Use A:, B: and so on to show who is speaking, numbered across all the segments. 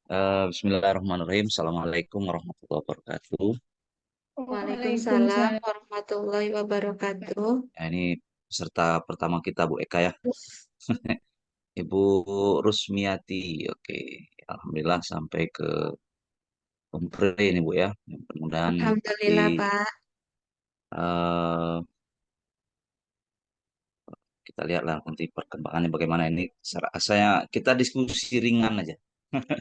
A: Bismillahirrahmanirrahim. Assalamualaikum warahmatullahi wabarakatuh.
B: Waalaikumsalam
C: Waalaikumsalam.
B: warahmatullahi wabarakatuh.
A: Ya, ini peserta pertama kita Bu Eka ya. Ibu Rusmiati. Oke. Alhamdulillah sampai ke kompre ini Bu ya. Mudah-mudahan nanti
B: Alhamdulillah, Pak.
A: eh, kita lihatlah nanti perkembangannya bagaimana ini. Saya kita diskusi ringan aja.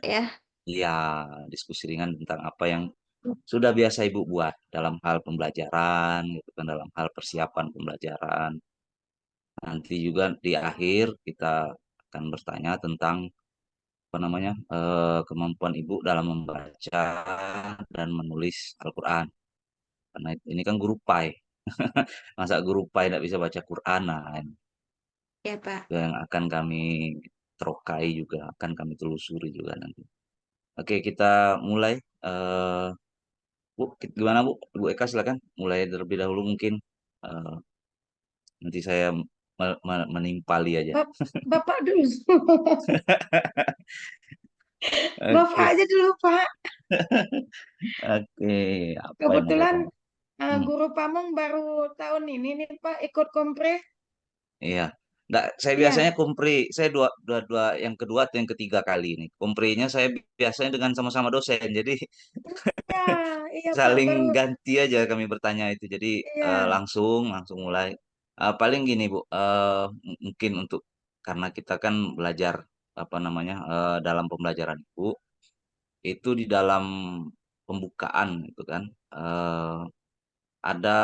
B: Ya,
A: Ya, diskusi ringan tentang apa yang sudah biasa Ibu buat dalam hal pembelajaran, gitu kan, dalam hal persiapan pembelajaran. Nanti juga di akhir kita akan bertanya tentang apa namanya kemampuan ibu dalam membaca dan menulis Al-Quran. Karena ini kan guru pai, masa guru pai tidak bisa baca Quran, nah ini
B: ya, Pak.
A: yang akan kami terokai juga, akan kami telusuri juga nanti. Oke, kita mulai. eh Bu, gimana Bu? Bu Eka silakan mulai terlebih dahulu mungkin. Eh, Nanti saya menimpali aja.
C: Bapak dulu. Bapak
A: Oke,
C: aja dulu, Pak.
A: oke, apa yang mau
C: Kebetulan
A: Bapak? Hmm.
C: guru Pamong baru tahun ini nih, Pak, ikut kompre.
A: Iya. Nggak, saya biasanya
C: Ya,
A: kompre, saya dua, dua, dua, yang kedua atau yang ketiga kali ini. Komprenya saya biasanya dengan sama-sama dosen, jadi
C: iya, iya, Pak,
A: saling
C: baru.
A: ganti aja kami bertanya itu. Jadi
C: Iya,
A: langsung mulai. Paling gini Bu, mungkin untuk karena kita kan belajar apa namanya dalam pembelajaran Ibu itu di dalam pembukaan itu kan eh, ada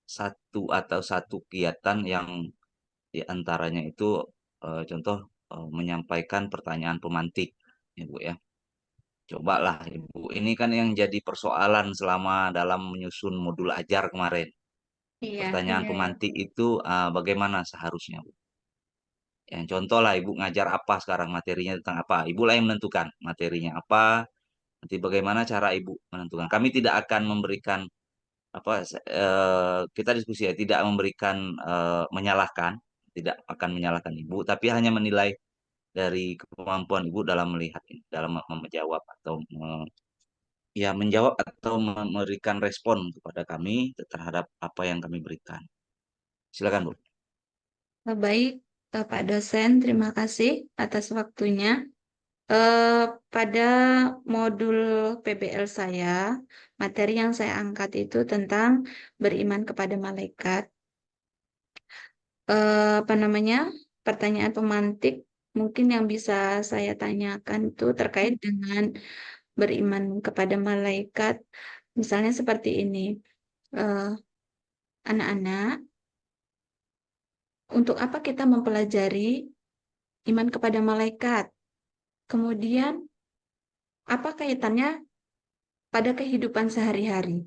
A: satu kegiatan yang di antaranya itu contoh menyampaikan pertanyaan pemantik, ya Bu ya. Cobalah Ibu. Ini kan yang jadi persoalan selama dalam menyusun modul ajar kemarin.
B: Iya,
A: Pertanyaan
C: iya, iya.
A: pemantik itu bagaimana seharusnya Bu? Yang contoh lah Ibu ngajar apa sekarang materinya tentang apa? Ibu lah yang menentukan materinya apa. Nanti bagaimana cara Ibu menentukan. Kami tidak akan memberikan apa kita diskusi ya, tidak memberikan menyalahkan, tidak akan menyalahkan ibu, tapi hanya menilai dari kemampuan ibu dalam melihat ini, dalam menjawab atau ya menjawab atau memberikan respon kepada kami terhadap apa yang kami berikan. Silakan Bu.
B: baik, Pak dosen. Terima kasih atas waktunya. Eh, Pada modul PBL saya, materi yang saya angkat itu tentang beriman kepada malaikat. Apa namanya? Pertanyaan pemantik mungkin yang bisa saya tanyakan itu terkait dengan beriman kepada malaikat. Misalnya seperti ini, eh, anak-anak, untuk apa kita mempelajari iman kepada malaikat? Kemudian, apa kaitannya pada kehidupan sehari-hari?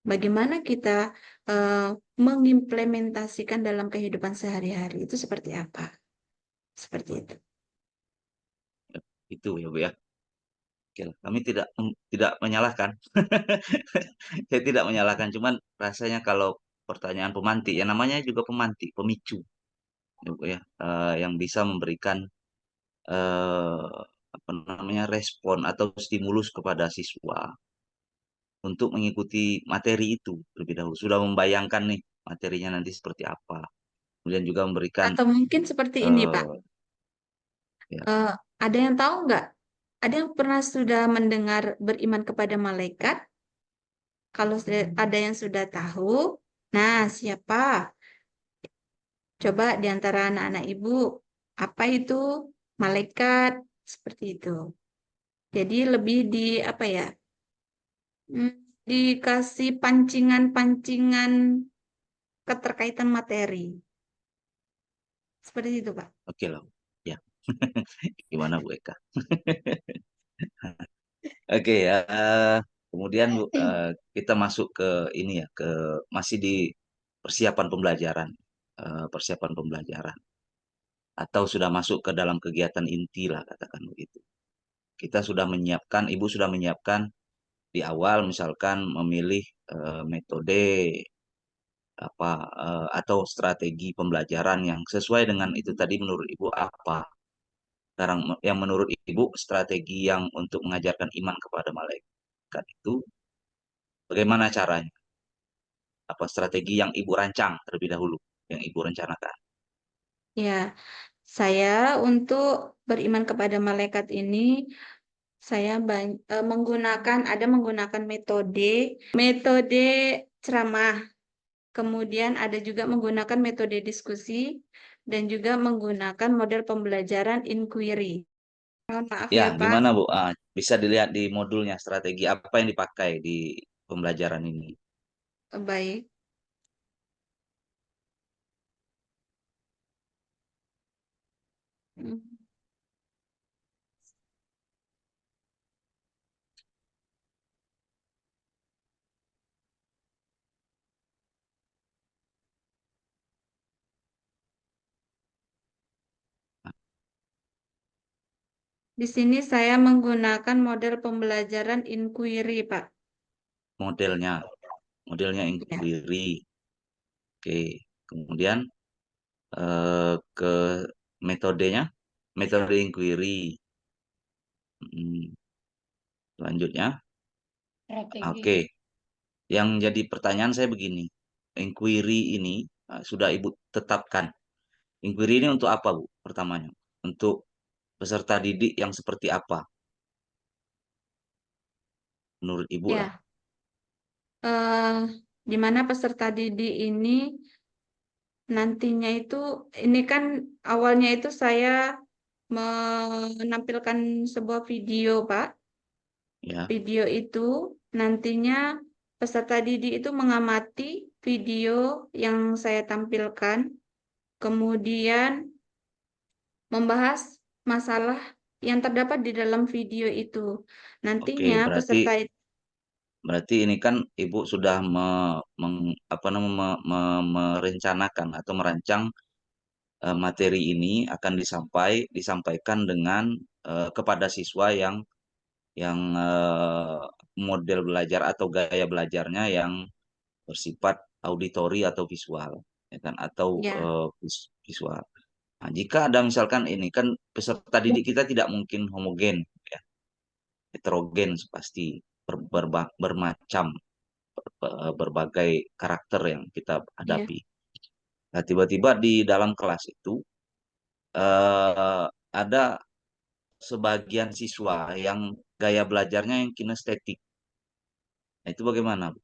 B: Bagaimana kita eh, mengimplementasikan dalam kehidupan sehari-hari itu seperti apa? Seperti itu.
A: Itu ya Bu ya. Oke lah. Kami tidak menyalahkan. Saya tidak menyalahkan, cuman rasanya kalau pertanyaan pemantik, ya namanya juga pemantik, pemicu, ya Bu ya, yang bisa memberikan eh, apa namanya respon atau stimulus kepada siswa untuk mengikuti materi itu lebih dahulu. Sudah membayangkan nih materinya nanti seperti apa. Kemudian juga memberikan
B: Atau mungkin seperti ini, Pak.
A: eh, ya,
B: Eh, ada yang tahu nggak? Ada yang pernah sudah mendengar beriman kepada malaikat? Kalau ada yang sudah tahu, nah siapa? Coba di antara anak-anak ibu, apa itu malaikat? Seperti itu. Jadi lebih di apa ya? hmm, Dikasih pancingan-pancingan keterkaitan materi. Seperti itu, Pak.
A: oke lah. Ya, gimana Bu Eka? Oke ya. Kemudian Bu, kita masuk ke ini ya, ke masih di persiapan pembelajaran, persiapan pembelajaran, atau sudah masuk ke dalam kegiatan inti lah katakan begitu. Kita sudah menyiapkan, Ibu sudah menyiapkan di awal misalkan memilih metode apa atau strategi pembelajaran yang sesuai dengan itu tadi menurut Ibu apa. Sekarang yang menurut Ibu strategi yang untuk mengajarkan iman kepada malaikat itu bagaimana caranya? Apa strategi yang Ibu rancang terlebih dahulu, yang Ibu rencanakan?
B: Ya, saya untuk beriman kepada malaikat ini, saya menggunakan metode ceramah, kemudian ada juga menggunakan metode diskusi, dan juga menggunakan model pembelajaran inquiry. Mohon maaf
A: Ya,
B: ya, Pak.
A: gimana Bu? Bisa dilihat di modulnya strategi apa yang dipakai di pembelajaran ini.
B: Baik. Hmm. Di sini saya menggunakan model pembelajaran inquiry, Pak.
A: Modelnya, modelnya
B: Ya.
A: inquiry. Oke, kemudian ke metodenya, metode inquiry. Hmm, selanjutnya,
C: Strategi.
A: oke. Yang jadi pertanyaan saya begini, inquiry ini sudah Ibu tetapkan. Inquiry ini untuk apa, Bu? Pertamanya, untuk peserta didik yang seperti apa? Menurut Ibu lah.
B: Ya, eh, di mana peserta didik ini nantinya itu, ini kan awalnya itu saya menampilkan sebuah video, Pak.
A: Ya,
B: Video itu nantinya peserta didik itu mengamati video yang saya tampilkan, kemudian membahas masalah yang terdapat di dalam video itu.
A: oke.
B: Nantinya
A: Berarti
B: peserta
A: berarti ini kan Ibu sudah apa namanya, merencanakan atau merancang materi ini akan disampaikan dengan kepada siswa yang model belajar atau gaya belajarnya yang bersifat auditori atau visual, ya kan, atau
B: ya,
A: visual. Nah, jika ada misalkan ini kan peserta didik kita tidak mungkin homogen, ya, heterogen pasti bermacam, berbagai karakter yang kita
B: ya,
A: hadapi. Nah, tiba-tiba di dalam kelas itu ada sebagian siswa yang gaya belajarnya yang kinestetik. Nah, itu bagaimana, Bu?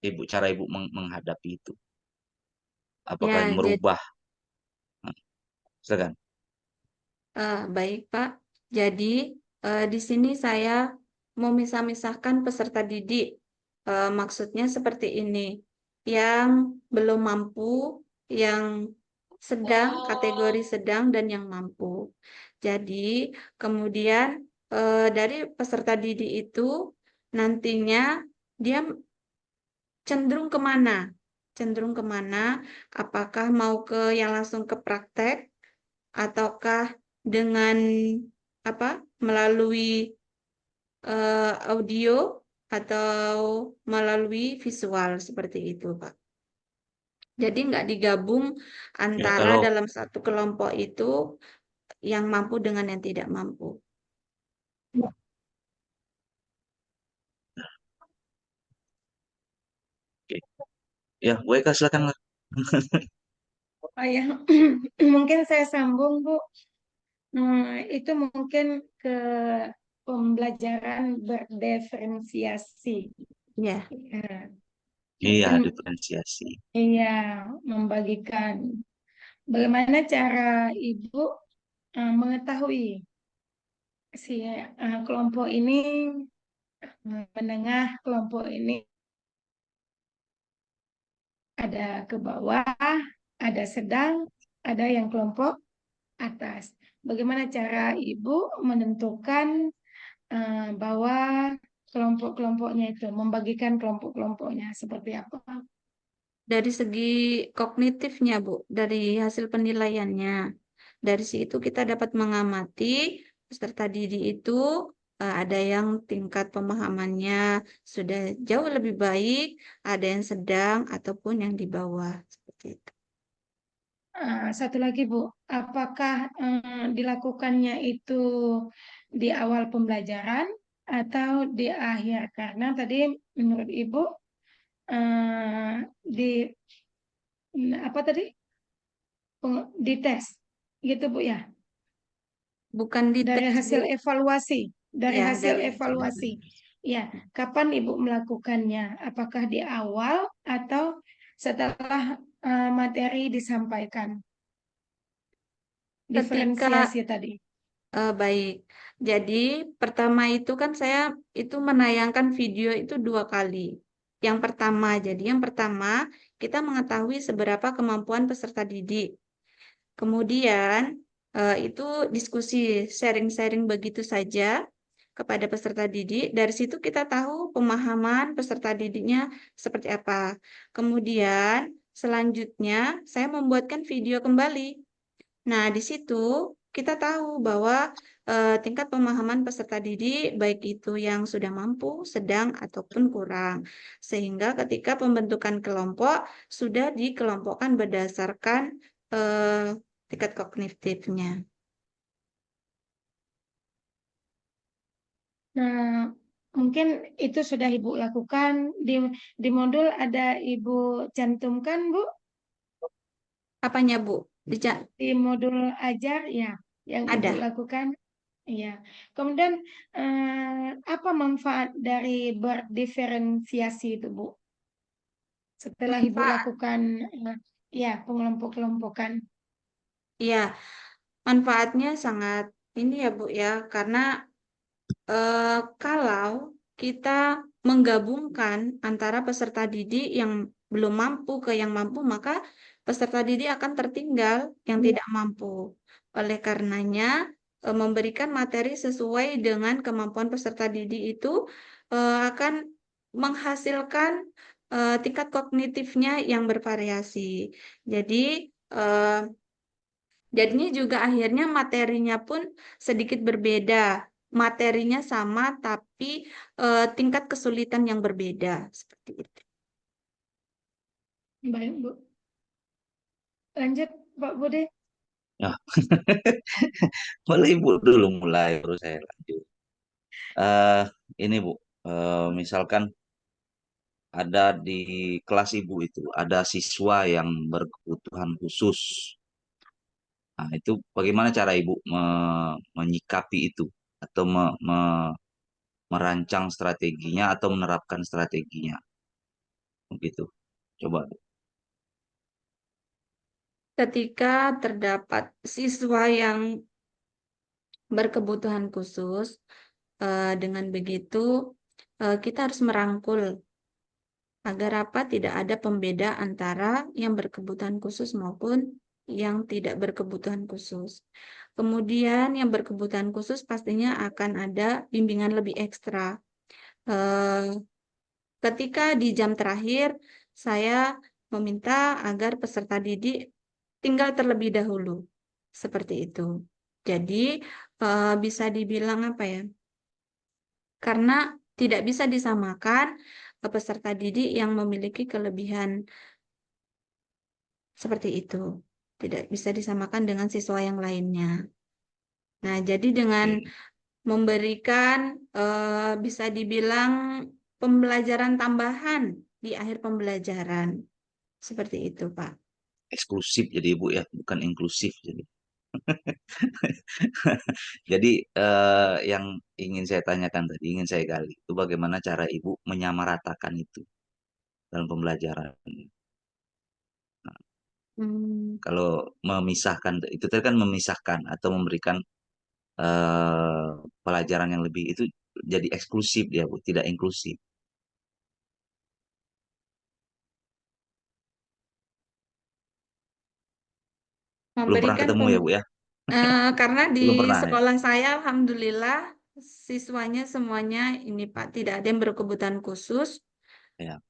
A: Ibu, cara Ibu menghadapi itu? Apakah
B: ya. Jadi
A: merubah? Nah, silakan.
B: baik, Pak. Jadi di sini saya memisah-misahkan peserta didik. Maksudnya seperti ini, yang belum mampu, yang sedang, kategori sedang, dan yang mampu. Jadi kemudian dari peserta didik itu nantinya dia cenderung kemana? Cenderung kemana? Apakah mau ke yang langsung ke praktek, ataukah dengan apa? Melalui audio atau melalui visual seperti itu, Pak. Jadi nggak digabung
A: Ya,
B: antara
A: kalau
B: dalam satu kelompok itu yang mampu dengan yang tidak mampu.
A: oke. Ya, Bu Eka silakan lah.
C: Oh ya, mungkin saya sambung Bu. Itu mungkin ke pembelajaran berdiferensiasi.
B: Ya,
C: Ya,
A: Iya,
C: mungkin
A: diferensiasi.
C: iya membagikan bagaimana cara Ibu mengetahui si kelompok ini menengah, kelompok ini ada ke bawah, ada sedang, ada yang kelompok atas. Bagaimana cara Ibu menentukan bahwa kelompok-kelompoknya itu, membagikan kelompok-kelompoknya seperti apa?
B: dari segi kognitifnya, Bu, dari hasil penilaiannya. Dari situ kita dapat mengamati peserta didik itu ada yang tingkat pemahamannya sudah jauh lebih baik, ada yang sedang ataupun yang di bawah seperti itu.
C: Satu lagi Bu, apakah dilakukannya itu di awal pembelajaran atau di akhir? Karena tadi menurut Ibu di apa tadi di tes gitu Bu ya,
B: Bukan di
C: dari
B: tes, Bu.
C: hasil evaluasi, dari
B: Ya,
C: hasil
B: dari hasil
C: evaluasi.
B: evaluasi.
C: Ya, kapan Ibu melakukannya? Apakah di awal atau setelah materi disampaikan?
B: Ketika
C: Diferensiasi tadi.
B: baik, jadi pertama itu kan saya itu menayangkan video itu 2 kali. Yang pertama kita mengetahui seberapa kemampuan peserta didik. Kemudian itu diskusi, sharing-sharing begitu saja kepada peserta didik. Dari situ kita tahu pemahaman peserta didiknya seperti apa. Kemudian selanjutnya saya membuatkan video kembali. Nah, di situ kita tahu bahwa tingkat pemahaman peserta didik baik itu yang sudah mampu, sedang, ataupun kurang. Sehingga ketika pembentukan kelompok sudah dikelompokkan berdasarkan eh, tingkat kognitifnya.
C: Nah, mungkin itu sudah Ibu lakukan di modul ada Ibu cantumkan, Bu,
B: Apanya, Bu?
C: di modul ajar ya, yang Ibu
B: Ada.
C: lakukan. Iya. Kemudian apa manfaat dari berdiferensiasi itu, Bu? Setelah Ibu
B: Manfaat.
C: lakukan ya pengelompok-kelompokan.
B: Iya, manfaatnya sangat ini ya, Bu ya, karena kalau kita menggabungkan antara peserta didik yang belum mampu ke yang mampu, maka peserta didik akan tertinggal yang tidak mampu. Oleh karenanya, memberikan materi sesuai dengan kemampuan peserta didik itu akan menghasilkan tingkat kognitifnya yang bervariasi. Jadi, eh, jadinya juga akhirnya materinya pun sedikit berbeda. Materinya sama, tapi tingkat kesulitan yang berbeda. Seperti itu.
C: Baik, Bu. Lanjut, Pak Budi.
A: Ya, boleh Ibu dulu mulai, baru saya lanjut. eh ini Bu, misalkan ada di kelas Ibu itu ada siswa yang berkebutuhan khusus. Nah, itu bagaimana cara Ibu menyikapi itu atau merancang strateginya atau menerapkan strateginya begitu. Coba.
B: Ketika terdapat siswa yang berkebutuhan khusus, dengan begitu kita harus merangkul agar apa tidak ada pembeda antara yang berkebutuhan khusus maupun yang tidak berkebutuhan khusus. Kemudian yang berkebutuhan khusus pastinya akan ada bimbingan lebih ekstra. Eh, Ketika di jam terakhir, saya meminta agar peserta didik tinggal terlebih dahulu. Seperti itu. Jadi, bisa dibilang apa ya? Karena tidak bisa disamakan peserta didik yang memiliki kelebihan seperti itu. Tidak bisa disamakan dengan siswa yang lainnya. Nah, jadi dengan
A: Oke.
B: memberikan bisa dibilang pembelajaran tambahan di akhir pembelajaran. Seperti itu, Pak.
A: Eksklusif jadi Ibu ya, bukan inklusif jadi. Jadi yang ingin saya tanyakan tadi, ingin saya gali itu bagaimana cara Ibu menyamaratakan itu dalam pembelajaran.
B: Hmm,
A: Kalau memisahkan itu tadi kan memisahkan atau memberikan eh, pelajaran yang lebih itu jadi eksklusif dia Bu, tidak inklusif. Belum pernah
B: memberikan
A: ketemu ya Bu ya?
B: karena di
A: Belum pernah ya?
B: sekolah saya, alhamdulillah, siswanya semuanya ini Pak, tidak ada yang berkebutuhan khusus.
A: Ya,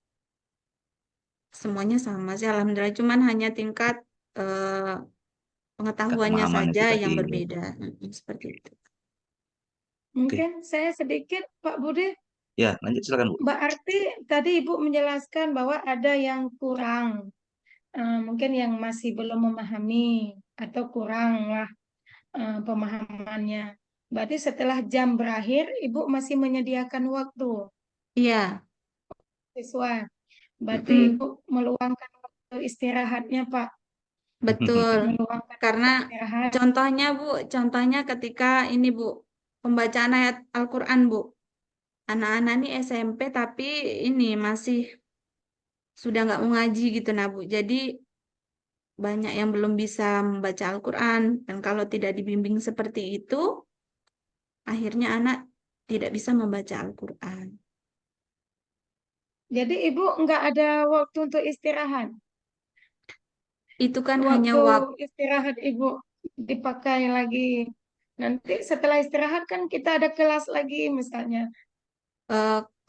B: Semuanya sama sih, alhamdulillah. Cuman hanya tingkat eh,
A: tingkat
B: pengetahuannya
A: pemahaman
B: saja
A: itu tadi
B: yang
A: ya.
B: berbeda. Seperti itu.
A: Oke.
C: Mungkin saya sedikit, Pak Budi.
A: Ya, lanjut silakan Bu.
C: Berarti tadi Ibu menjelaskan bahwa ada yang kurang. mungkin yang masih belum memahami atau kurang lah pemahamannya. Berarti setelah jam berakhir, Ibu masih menyediakan waktu
B: Iya,
C: siswa. Berarti Ibu
B: mm-mm,
C: meluangkan waktu istirahatnya, Pak.
B: betul.
C: Meluangkan
B: Karena
C: waktu istirahat.
B: contohnya Bu, contohnya ketika ini Bu, pembacaan ayat Al-Quran Bu. Anak-anak ini SMP tapi ini masih sudah nggak mau ngaji gitu nah Bu. Jadi banyak yang belum bisa membaca Al-Quran. Dan kalau tidak dibimbing seperti itu, akhirnya anak tidak bisa membaca Al-Quran.
C: Jadi Ibu nggak ada waktu untuk istirahat.
B: Itu kan hanya
C: Waktu
B: waktu,
C: istirahat Ibu dipakai lagi. Nanti setelah istirahat kan kita ada kelas lagi misalnya.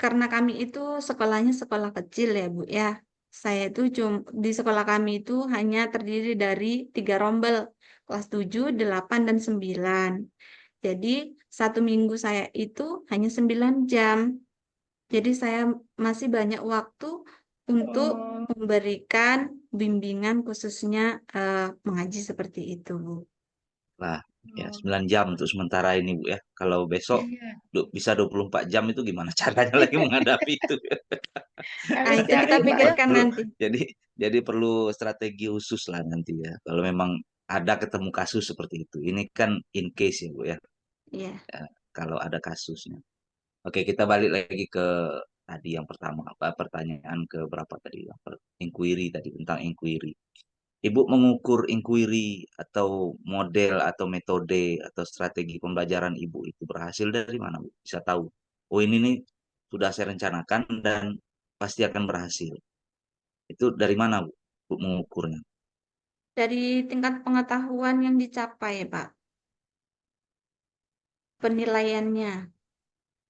B: karena kami itu sekolahnya sekolah kecil ya Bu ya. Saya itu cuma di sekolah kami itu hanya terdiri dari 3 rombel, kelas 7, 8, dan 9. Jadi satu minggu saya itu hanya 9 jam. Jadi saya masih banyak waktu untuk
C: Oh,
B: memberikan bimbingan khususnya mengaji seperti itu, Bu.
A: Lah, ya
C: oh,
A: 9 jam untuk sementara ini Bu ya. Kalau besok
C: iya.
A: bisa 24 jam itu gimana caranya lagi menghadapi itu?
B: Ah,
C: Harus
B: itu
C: cari
B: kita
C: Pak ya.
B: pikirkan
A: Perlu
B: nanti.
A: jadi jadi perlu strategi khusus lah nanti ya. Kalau memang ada ketemu kasus seperti itu. Ini kan in case ya Bu ya.
B: Iya.
A: Ya, kalau ada kasusnya. Oke, kita balik lagi ke tadi yang pertama, apa pertanyaan ke berapa tadi? Inquiry tadi tentang inquiry. Ibu mengukur inquiry atau model atau metode atau strategi pembelajaran Ibu itu berhasil dari mana, Bu? Bisa tahu. Oh, ini nih sudah saya rencanakan dan pasti akan berhasil. Itu dari mana, Bu, Bu mengukurnya?
B: Dari tingkat pengetahuan yang dicapai, Pak, penilaiannya.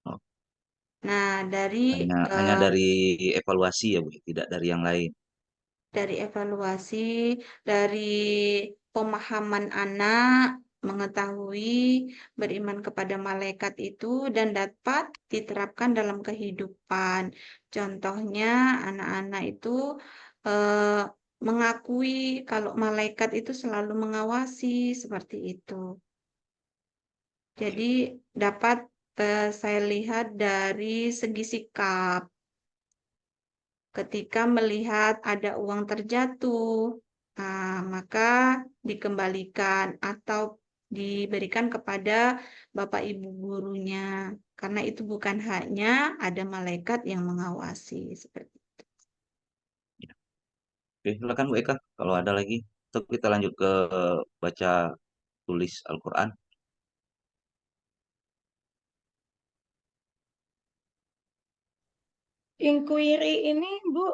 A: Oh,
B: Nah,
A: hanya hanya dari evaluasi ya, Bu, tidak dari yang lain.
B: dari evaluasi, dari pemahaman anak, mengetahui beriman kepada malaikat itu dan dapat diterapkan dalam kehidupan. Contohnya, anak-anak itu eh, mengakui kalau malaikat itu selalu mengawasi seperti itu. Jadi dapat saya lihat dari segi sikap. Ketika melihat ada uang terjatuh, maka dikembalikan atau diberikan kepada Bapak Ibu gurunya. Karena itu bukan haknya, ada malaikat yang mengawasi seperti itu.
A: Oke, silakan Bu Eka, kalau ada lagi. Atau kita lanjut ke baca tulis Al-Quran.
C: Inquiry ini, Bu,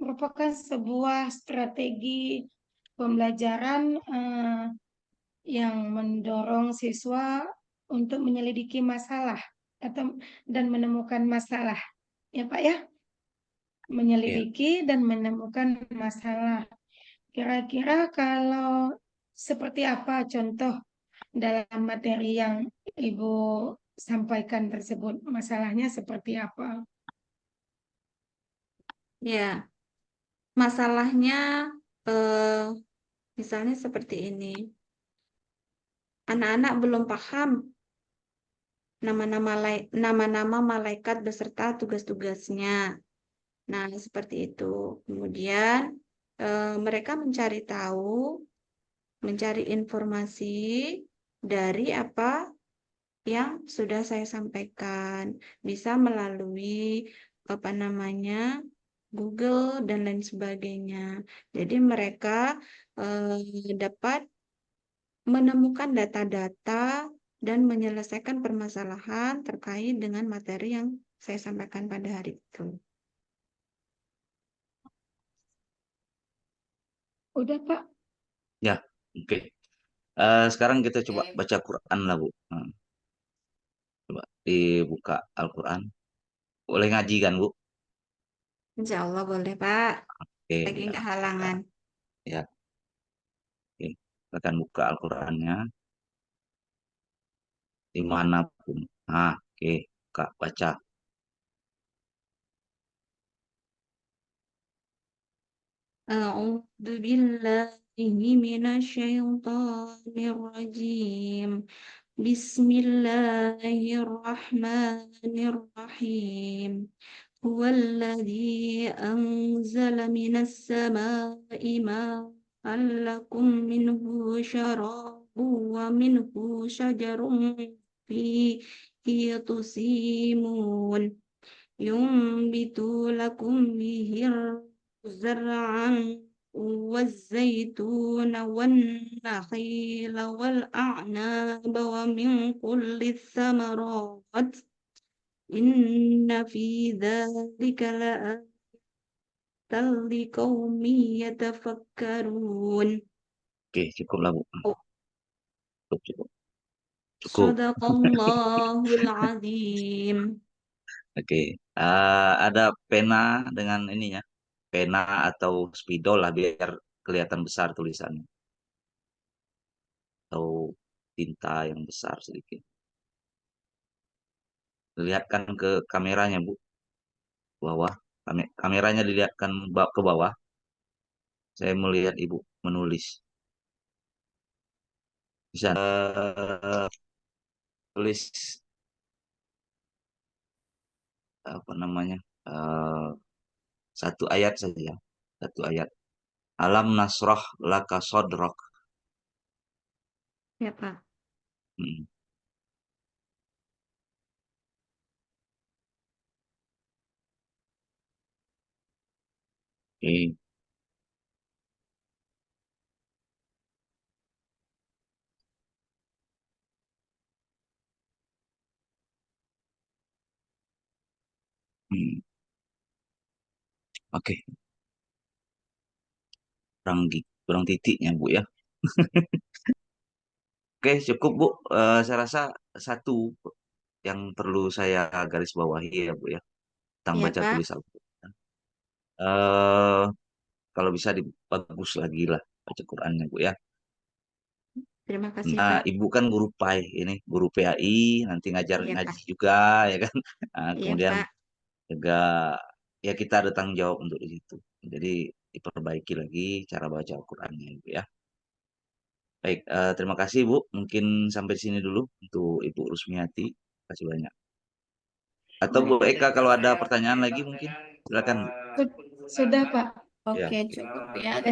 C: merupakan sebuah strategi pembelajaran yang mendorong siswa untuk menyelidiki masalah atau dan menemukan masalah. Ya, Pak ya,
A: Iya.
C: menyelidiki dan menemukan masalah. Kira-kira kalau seperti apa contoh dalam materi yang Ibu sampaikan tersebut? Masalahnya seperti apa?
B: Ya, masalahnya eh, misalnya seperti ini. Anak-anak belum paham nama-nama malaikat beserta tugas-tugasnya. Nah, seperti itu. Kemudian mereka mencari tahu, mencari informasi dari apa yang sudah saya sampaikan. Bisa melalui apa namanya Google dan lain sebagainya. Jadi mereka dapat menemukan data-data dan menyelesaikan permasalahan terkait dengan materi yang saya sampaikan pada hari itu.
C: Udah, Pak.
A: Ya, oke. Sekarang kita coba baca Quran lah, Bu. Coba dibuka Al-Quran. Boleh ngaji kan, Bu?
B: Insya Allah boleh, Pak.
A: Oke,
B: Lagi
A: ya.
B: nggak
A: Ya,
B: halangan.
A: ya. Oke. Kita akan buka Al-Qurannya dimanapun. Nah, oke. Kak, baca.
B: أعوذ بالله من الشيطان الرجيم. بسم الله الرحمن الرحيم. هو الذي أنزل من السماء ماء لكم منه شراب ومنه شجر فيه تسيمون ينبت لكم به زرعا والزيتون والنخيل والأعناب ومن كل الثمرات إن في ذلك لآية لقوم يتفكرون.
A: Oke, cukup lah Bu.
B: Oh,
A: Cukup, cukup. Cukup.
B: Sadaqallahul Azim.
A: Oke. Ada pena dengan ininya. Pena atau spidol lah biar kelihatan besar tulisannya. Atau tinta yang besar sedikit. Lihatkan ke kameranya Bu, bawah. Kameranya dilihatkan ke bawah. Saya melihat Ibu menulis. Bisa tulis apa namanya? eh, satu ayat saja. Satu ayat. Alam nasroh laka sodrok.
B: Ya, Pak.
A: Hmm. Oke. Hmm. Oke. Kurang titiknya Bu ya. Oke, cukup Bu. Saya rasa satu yang perlu saya garis bawahi ya Bu ya, tentang
B: Ya,
A: baca
B: Pak.
A: tulis Al-Quran. Eh, Kalau bisa dibagus lagi lah baca Qurannya Bu ya.
B: Terima kasih,
A: Nah,
B: Pak.
A: Ibu kan guru PAI ini, guru PAI, nanti ngajar
B: Iya,
A: ngaji
B: Pak.
A: juga ya kan. Nah,
B: Iya,
A: kemudian
B: Pak.
A: juga ya kita ada tanggung jawab untuk di situ. Jadi diperbaiki lagi cara baca Al-Qurannya Ibu ya. Baik, terima kasih Bu. Mungkin sampai sini dulu untuk Ibu Rusmiati. Terima kasih banyak. Atau Bu
C: Baik.
A: Eka kalau ada pertanyaan lagi mungkin silakan Bu.
C: Sudah, Pak.
A: Ya.
D: Oke, cukup ya.